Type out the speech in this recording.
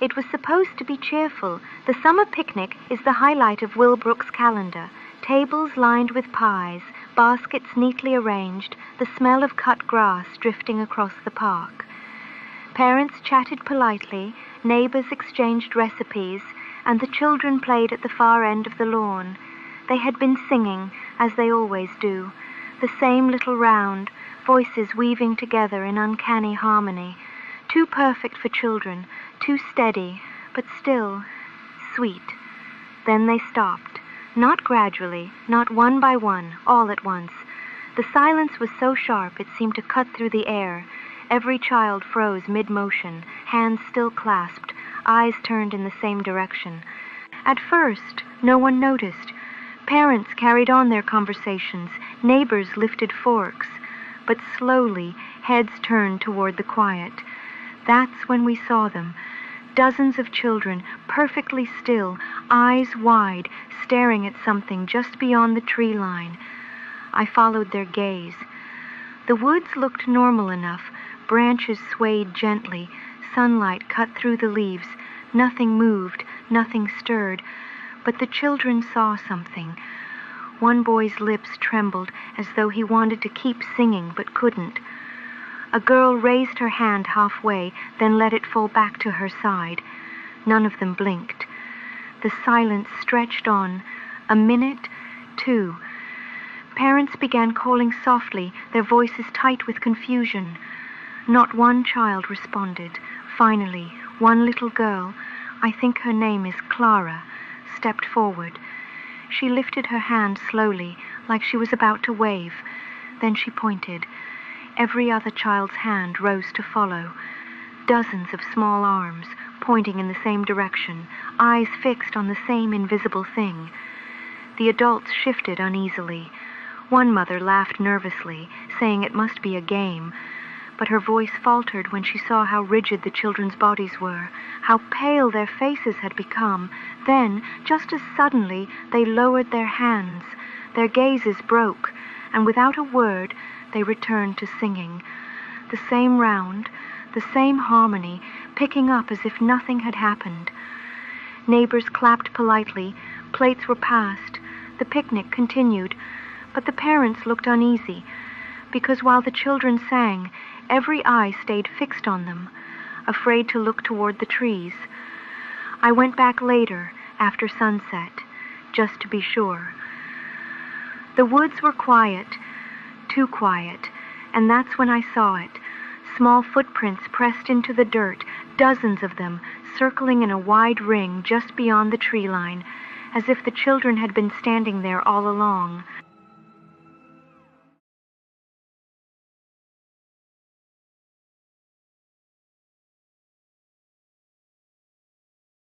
It was supposed to be cheerful. The summer picnic is the highlight of Wilbrooke's calendar. Tables lined with pies, baskets neatly arranged, the smell of cut grass drifting across the park. Parents chatted politely, neighbors exchanged recipes, and the children played at the far end of the lawn. They had been singing, as they always do, the same little round, voices weaving together in uncanny harmony, too perfect for children, too steady, but still sweet. Then they stopped, not gradually, not one by one, all at once. The silence was so sharp it seemed to cut through the air. Every child froze mid-motion, hands still clasped, eyes turned in the same direction. At first, no one noticed. Parents carried on their conversations, neighbors lifted forks, but slowly heads turned toward the quiet. That's when we saw them. Dozens of children, perfectly still, eyes wide, staring at something just beyond the tree line. I followed their gaze. The woods looked normal enough. Branches swayed gently. Sunlight cut through the leaves. Nothing moved, nothing stirred. But the children saw something. One boy's lips trembled as though he wanted to keep singing but couldn't. A girl raised her hand halfway, then let it fall back to her side. None of them blinked. The silence stretched on. A minute, 2. Parents began calling softly, their voices tight with confusion. Not one child responded. Finally, one little girl, I think her name is Clara, stepped forward. She lifted her hand slowly, like she was about to wave. Then she pointed. Every other child's hand rose to follow. Dozens of small arms, pointing in the same direction, eyes fixed on the same invisible thing. The adults shifted uneasily. One mother laughed nervously, saying it must be a game, but her voice faltered when she saw how rigid the children's bodies were, how pale their faces had become. Then, just as suddenly, they lowered their hands. Their gazes broke, and without a word, they returned to singing. The same round, the same harmony, picking up as if nothing had happened. Neighbors clapped politely, plates were passed, the picnic continued, but the parents looked uneasy, because while the children sang, every eye stayed fixed on them, afraid to look toward the trees. I went back later, after sunset, just to be sure. The woods were quiet, too quiet, and that's when I saw it. Small footprints pressed into the dirt, dozens of them, circling in a wide ring just beyond the tree line, as if the children had been standing there all along.